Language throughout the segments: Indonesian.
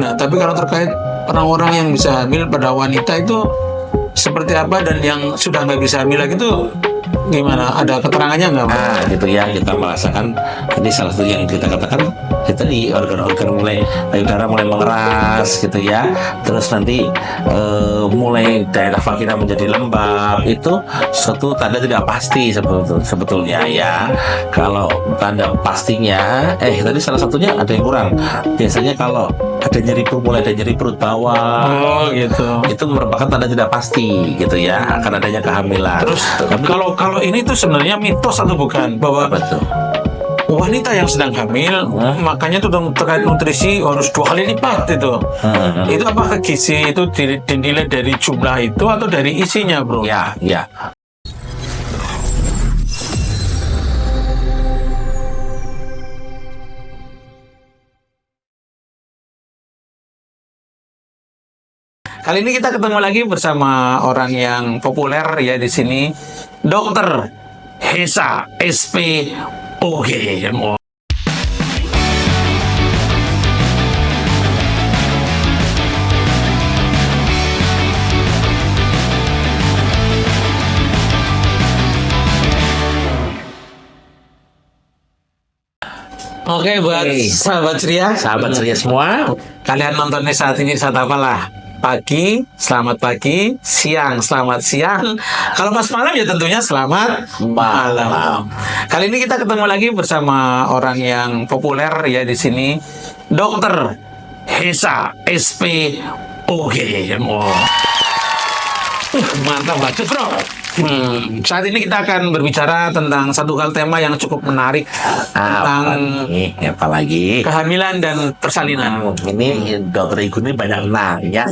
Nah, tapi kalau terkait orang-orang yang bisa hamil pada wanita itu seperti apa, dan yang sudah nggak bisa hamil lagi itu gimana? Ada keterangannya nggak, Pak? Nah, gitu ya, kita merasakan ini salah satu yang kita katakan kita di organ-organ mulai payudara mulai mengeras gitu ya, terus nanti mulai daerah vagina menjadi lembab, itu suatu tanda tidak pasti sebetulnya ya. Kalau tanda pastinya tadi salah satunya ada yang kurang, biasanya kalau ada nyeri perut, mulai ada nyeri perut bawah, Oh gitu. itu merupakan tanda tidak pasti gitu ya akan adanya kehamilan. Terus kalau ini tuh sebenarnya mitos atau bukan, bahwa betul. wanita yang sedang hamil makanya tuh terkait nutrisi harus 2 kali lipat itu. Itu apakah gizi itu dinilai dari jumlah itu atau dari isinya, bro? Ya. Kali ini kita ketemu lagi bersama orang yang populer ya di sini, Dokter Hesa SPOG. Oke, buat sahabat ceria, semua, kalian nontonnya saat ini saat apalah? Pagi, selamat pagi. Siang, selamat siang. Kalau pas malam ya tentunya selamat malam. Kali ini kita ketemu lagi bersama orang yang populer ya di sini, Dokter Hesa SPOG. Mantap banget, bro. Saat ini kita akan berbicara tentang satu hal tema yang cukup menarik, tentang apalagi kehamilan dan persalinan. Ini dokter Igun ini banyak nanya.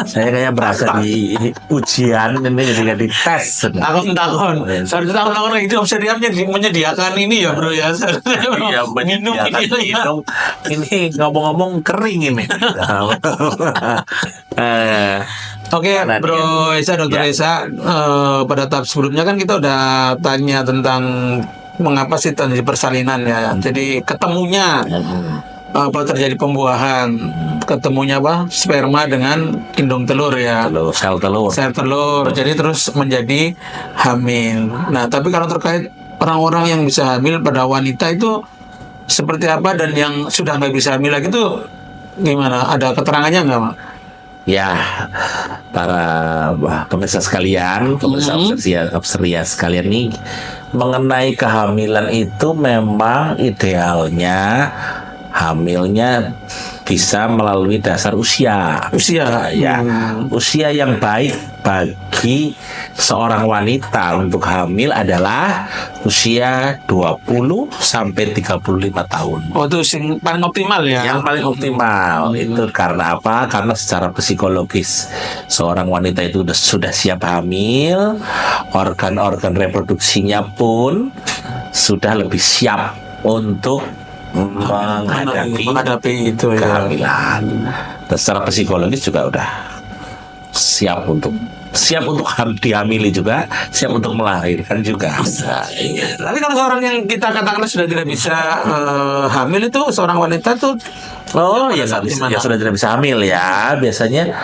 Saya kayak berasa di ujian ini ketika dites. Takon. Seharusnya tahun-tahun itu obsediamnya menyediakan ini ya, bro ya. Iya, minum ini ya. Ini ngomong-ngomong kering ini. Oke, Bro Esa, Dokter Esa, pada tahap sebelumnya kan kita udah tanya tentang mengapa sih terjadi persalinan ya. Jadi ketemunya apa terjadi pembuahan, ketemunya apa sperma dengan indung telur ya. Sel telur. Jadi terus menjadi hamil. Nah, tapi kalau terkait orang-orang yang bisa hamil pada wanita itu seperti apa, dan yang sudah nggak bisa hamil lagi itu gimana? Ada keterangannya nggak, Mak? Ya, para pemirsa sekalian, pemirsa obsteria sekalian nih, mengenai kehamilan itu memang idealnya hamilnya bisa melalui dasar usia ya. Usia yang baik bagi seorang wanita untuk hamil adalah usia 20 sampai 35 tahun. Oh, itu yang paling optimal ya. Yang paling optimal itu karena apa? Karena secara psikologis seorang wanita itu sudah siap hamil, organ-organ reproduksinya pun sudah lebih siap untuk menghadapi itu kehamilan. Dan secara psikologis juga udah siap untuk dihamili juga, siap untuk melahirkan juga. Tapi kalau seorang yang kita katakan sudah tidak bisa hamil itu seorang wanita tuh yang sudah tidak bisa hamil ya, biasanya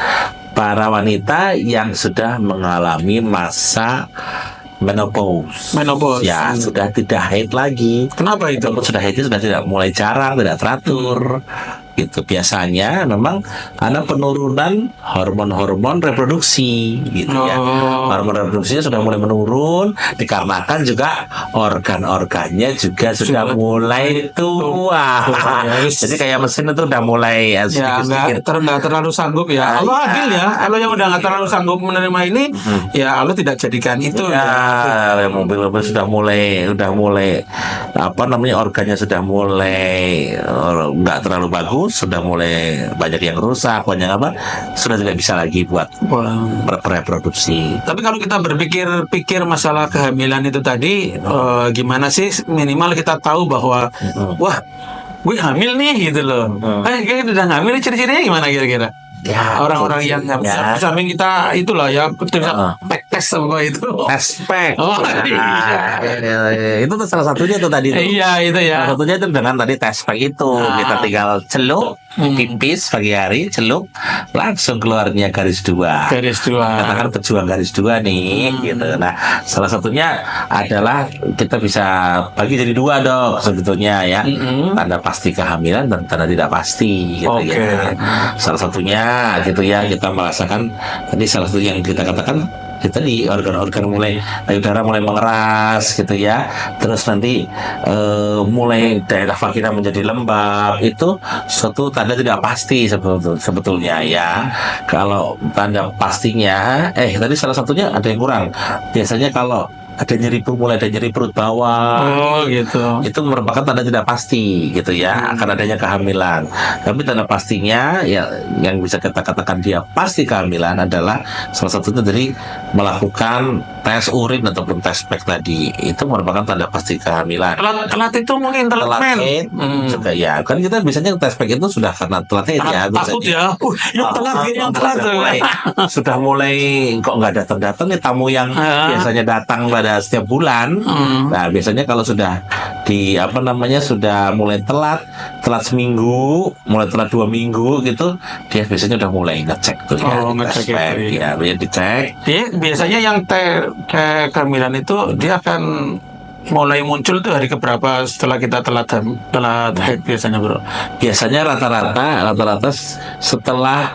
para wanita yang sudah mengalami masa menopause ya, sudah tidak haid lagi. Kenapa itu? Ataupun sudah haid sudah tidak mulai jarang, tidak teratur gitu. Biasanya memang karena penurunan hormon reproduksi gitu ya. Hormon reproduksinya sudah mulai menurun, dikarenakan juga organ-organnya juga sudah mulai tua. Jadi kayak mesin itu udah mulai sedikit nggak terlalu sanggup ya. Allah adil ya. Kalau yang udah nggak terlalu sanggup menerima ini, ya Allah tidak jadikan itu ya. Mobil-mobil sudah mulai organnya sudah mulai nggak terlalu bagus, sudah mulai banyak yang rusak, sudah tidak bisa lagi buat reproduksi. Tapi kalau kita berpikir masalah kehamilan itu tadi, gimana sih minimal kita tahu bahwa wah, gue hamil nih gitu loh. Kayak udah hamil, ciri-cirinya gimana kira-kira? Ya, orang-orang yang samping kita itulah ya, tes apa itu? Aspek. Oh, Itu tuh salah satunya tuh tadi tuh. Iya itu ya. Salah satunya itu dengan tadi tespek itu kita tinggal celup, pipis pagi hari, celup, langsung keluarnya garis 2. Garis 2. Katakan pejuang garis 2 nih, gitu. Nah, salah satunya adalah kita bisa bagi jadi 2 dok sebetulnya ya, tanda pasti kehamilan dan tanda tidak pasti, gitu ya. Salah satunya gitu ya kita merasakan tadi salah satu yang kita katakan kita di organ-organ mulai payudara mulai mengeras gitu ya, terus nanti mulai daerah vagina menjadi lembab, itu suatu tanda tidak pasti sebetulnya ya. Kalau tanda pastinya tadi salah satunya ada yang kurang, biasanya kalau ada nyeri perut, mulai ada nyeri perut bawah. Oh gitu. Itu merupakan tanda tidak pasti gitu ya, akan adanya kehamilan. Tapi tanda pastinya ya yang bisa kita katakan dia pasti kehamilan adalah salah satunya dari melakukan tes urin ataupun tes spek tadi. Itu merupakan tanda pasti kehamilan. Telat itu mungkin telat men. Juga ya, kan kita biasanya tes spek itu sudah karena telat ya. Takut ya. Yang telat sudah mulai kok nggak datang-datang nih tamu yang biasanya datang pada setiap bulan. Nah, biasanya kalau sudah sudah mulai telat seminggu, mulai telat 2 minggu gitu, dia biasanya udah mulai ngecek tuh ngecek ya, dia dicek. Dia biasanya yang kehamilan itu dia akan mulai muncul tuh hari keberapa setelah kita telat haid biasanya bro? Biasanya rata-rata setelah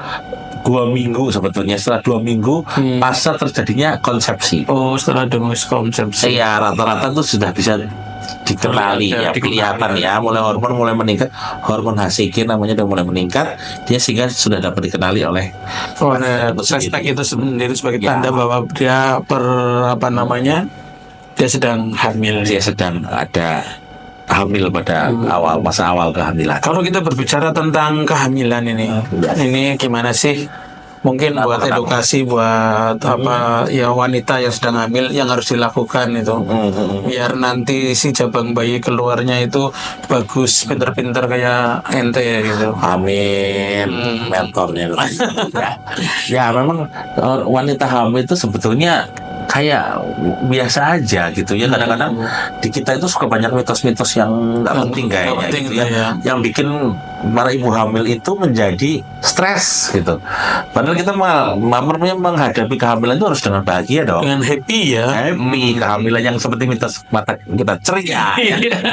2 minggu sebetulnya, setelah 2 minggu pasca terjadinya konsepsi. Oh, setelah konsepsi. Iya, rata-rata tuh sudah bisa dikenali ya, kelihatan ya, mulai hormon mulai meningkat, hormon HCG namanya udah mulai meningkat, dia sehingga sudah dapat dikenali oleh suspek itu sendiri sebagai tanda bahwa dia dia sedang hamil. Dia sedang ada hamil pada masa awal kehamilan. Kalau kita berbicara tentang kehamilan ini gimana sih? Mungkin buat edukasi buat wanita yang sedang hamil yang harus dilakukan itu, biar nanti si jabang bayi keluarnya itu bagus, pinter-pinter kayak ente gitu. Amin, mentornya. Ya memang wanita hamil itu sebetulnya kayak biasa aja gitu ya, kadang-kadang di kita itu suka banyak mitos-mitos yang nggak penting kayaknya gitu ya, yang bikin para ibu hamil itu menjadi stres gitu. Padahal kita menghadapi kehamilan itu harus dengan bahagia dong, dengan happy ya, kehamilan yang seperti mitos mata kita ceria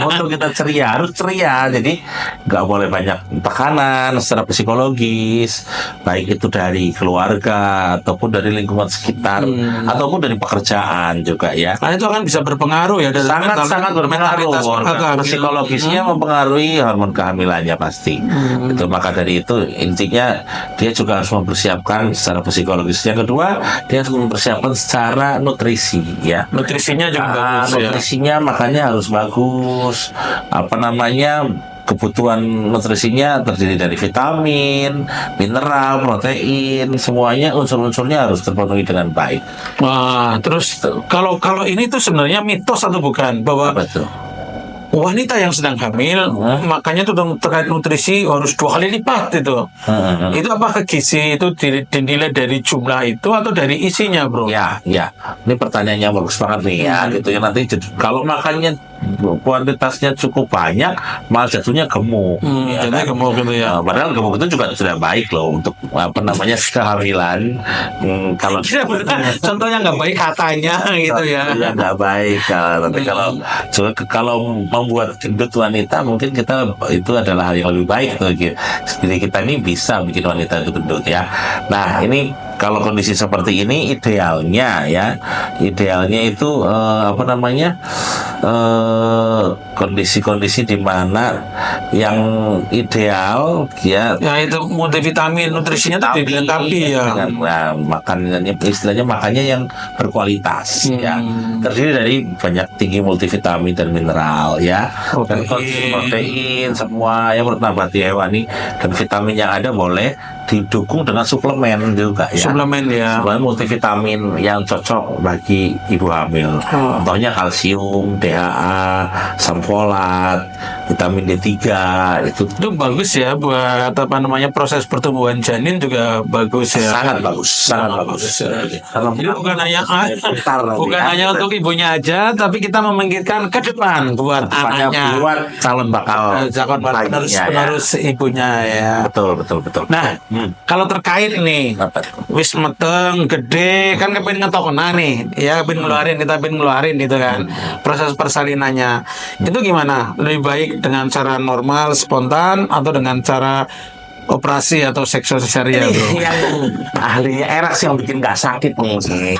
motor kita ceria, harus ceria, jadi nggak boleh banyak tekanan secara psikologis, baik itu dari keluarga ataupun dari lingkungan sekitar ataupun dari pekerjaan juga ya. Nah, itu akan bisa berpengaruh ya, sangat berpengaruh. Psikologisnya mempengaruhi hormon kehamilannya pasti. Itu maka dari itu intinya dia juga harus mempersiapkan secara psikologis. Yang kedua, dia harus mempersiapkan secara nutrisi ya. Nutrisinya juga bagus. Nutrisinya makanya harus bagus. Kebutuhan nutrisinya terdiri dari vitamin, mineral, protein, semuanya unsur-unsurnya harus terpenuhi dengan baik. Wah, terus kalau ini tuh sebenarnya mitos atau bukan bahwa wanita yang sedang hamil makanya tuh terkait nutrisi harus 2 kali lipat itu. Itu apakah gizi itu dinilai dari jumlah itu atau dari isinya, bro? Ya. Ini pertanyaannya bagus banget nih ya, gitu ya. Nanti kalau makannya kuantitasnya cukup banyak, malah jatuhnya gemuk. Jadi gemuk gitu ya. Padahal gemuk itu juga sudah baik loh untuk kehamilan. Kalau contohnya nggak baik katanya gitu ya. Ya nggak baik. Kalau membuat gendut wanita, mungkin kita itu adalah hal yang lebih baik. Jadi kita ini bisa bikin wanita itu gendut ya. Nah ini kalau kondisi seperti ini idealnya itu kondisi-kondisi di mana yang ideal ya itu multivitamin, nutrisinya itu dilengkapi ya. Makanannya istilahnya makannya yang berkualitas ya, terdiri dari tinggi multivitamin dan mineral ya, dan protein semua yang nabati hewani, dan vitamin yang ada boleh didukung dengan suplemen juga ya. Suplemen multivitamin yang cocok bagi ibu hamil. Contohnya kalsium, DHA, asam folat vitamin D3 itu Itu bagus ya buat apa namanya proses pertumbuhan janin juga bagus ya. sangat bagus, sangat bagus. Kalau Jadi bukan hanya bukan ya. hanya untuk ibunya aja, tapi kita memikirkan ke depan buat anaknya, buat calon bakal penerus bayinya, ya. penerus ibunya ya. Betul. Nah, kalau terkait nih, Apa tuh? wis meteng, gede, kan kepengen ngetokna nih, ya kita pengen ngeluarin gitu kan. Proses persalinannya itu gimana? Lebih baik dengan cara normal, spontan, atau dengan cara operasi atau seksual cesarean, bro? Yang ahlinya eras yang bikin nggak sakit nih.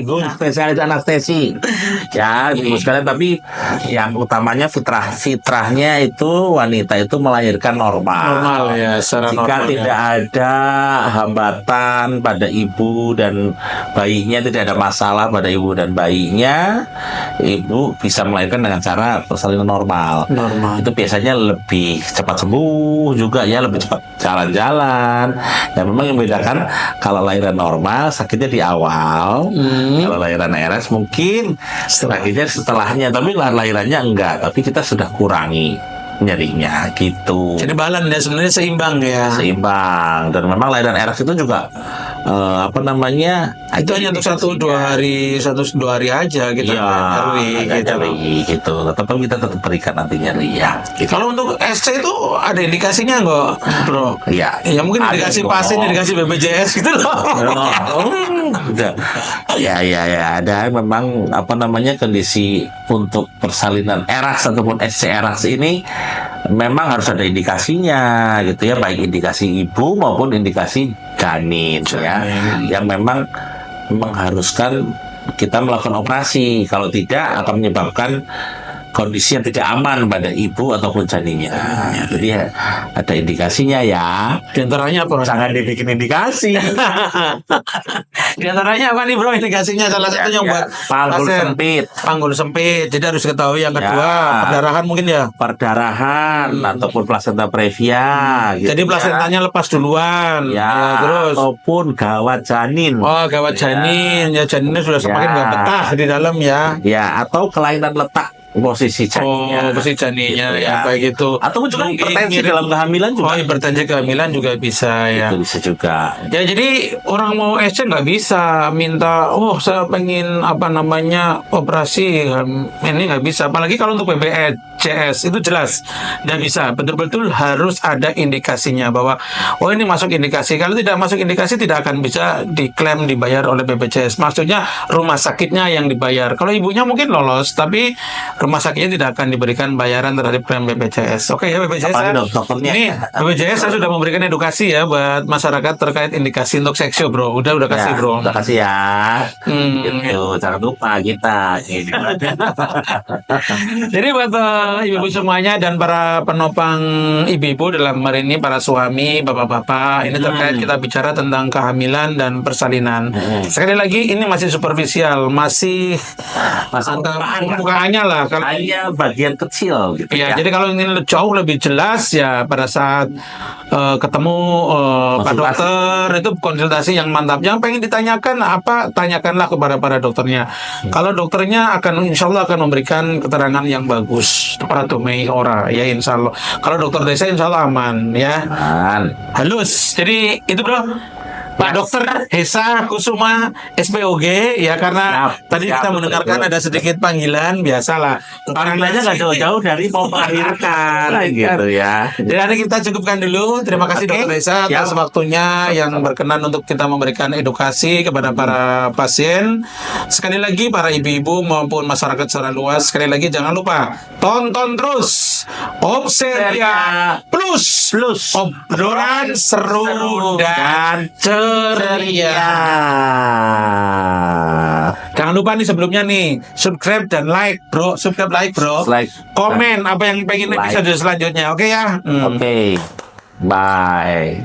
Ibu spesialis anestesi. Ya, ibu sekalian. Tapi yang utamanya fitrahnya itu wanita itu melahirkan normal. Normal ya, secara Jika normal. tidak ada hambatan pada ibu dan bayinya, tidak ada masalah pada ibu dan bayinya, ibu bisa melahirkan dengan cara persalinan normal. Normal. Itu biasanya lebih cepat sembuh juga ya, lebih cepat jalan-jalan. Ya memang yang membedakan kalau lahiran normal sakitnya di awal, kalau lahiran RS mungkin sakitnya setelahnya, tapi lahirannya enggak, tapi kita sudah kurangi nyerinya gitu. Jadi balan ya, sebenarnya seimbang ya. Seimbang. Dan memang lahiran RS itu juga apa namanya, Itu hanya untuk 1-2 hari aja kita nyari ada gitu. nyeri gitu. Tetap kita tetap berikan nanti nyeri ya. Gitu. Kalau untuk SC itu ada indikasinya nggak, bro? Iya. Ya mungkin Ada indikasi dong. pasien, indikasi BPJS gitu loh. Udah. Ya ada memang apa namanya kondisi untuk persalinan eras ataupun SC eras ini memang harus ada indikasinya gitu ya, baik indikasi ibu maupun indikasi janin ya, yang memang mengharuskan kita melakukan operasi. Kalau tidak akan menyebabkan kondisi yang tidak aman pada ibu ataupun janinnya. Jadi ya, ada indikasinya ya. Di antaranya apa? Jangan dibikin indikasi. Di antaranya apa nih, bro? Indikasinya salah satunya buat Panggul pasien. sempit. Panggul sempit. Jadi harus ketahui yang kedua, Ya. perdarahan mungkin ya. Perdarahan ataupun plasenta previa gitu Jadi ya. plasentanya lepas duluan. Ya, Terus ataupun gawat janin. oh, gawat janin. Ya, janinnya sudah semakin nggak betah di dalam ya. Ya, atau kelainan letak posisi janinnya. Oh, posisi janinnya Gitu ya, baik itu. Ataupun juga Mungkin hipertensi mirip- dalam kehamilan juga. Oh, hipertensi kehamilan juga bisa ya. Itu bisa juga. Ya, jadi orang mau SC nggak bisa minta, oh saya pengen apa namanya operasi, ini nggak bisa. Apalagi kalau untuk BPJS itu jelas nggak bisa. Betul-betul harus ada indikasinya bahwa oh ini masuk indikasi. Kalau tidak masuk indikasi tidak akan bisa diklaim dibayar oleh BPJS. Maksudnya rumah sakitnya yang dibayar. Kalau ibunya mungkin lolos, tapi rumah sakitnya tidak akan diberikan bayaran terhadap klaim BPJS. Oke ya BPJS. Apalagi dokternya. Ini BPJS saya sudah memberikan edukasi ya buat masyarakat terkait indikasi untuk seksio, bro. Udah kasih, Ya, bro. Terima kasih ya. Gitu, jangan lupa kita. Jadi buat ibu-ibu semuanya dan para penopang ibu-ibu dalam hari ini, para suami, bapak-bapak, ini terkait kita bicara tentang kehamilan dan persalinan. Sekali lagi ini masih superficial, masih permukaannya lah. Kalau Hanya bagian kecil gitu iya, ya. jadi kalau ingin jauh lebih jelas ya pada saat ketemu Pak Dokter itu konsultasi yang mantap. Yang pengen ditanyakan apa, tanyakanlah kepada para dokternya. Kalau dokternya insya Allah akan memberikan keterangan yang bagus. Para tumei ora ya insya Allah. Kalau dokter desa insya Allah aman ya. Halus. Jadi itu bro. Pak Dokter Hesa Kusuma SPOG ya, karena tadi kita mendengarkan ada sedikit panggilan biasalah. Panggilannya nggak jauh-jauh dari mau melahirkan gitu ya. Jadi hari kita cukupkan dulu. Terima kasih Dokter Hesa atas waktunya yang berkenan untuk kita memberikan edukasi kepada para pasien. Sekali lagi para ibu-ibu maupun masyarakat secara luas, sekali lagi jangan lupa tonton terus Obseria Plus obrolan seru dan ceria. Jangan lupa nih sebelumnya nih subscribe dan like bro, Like. komen apa yang pengen episode selanjutnya, oke ya. Oke. Bye.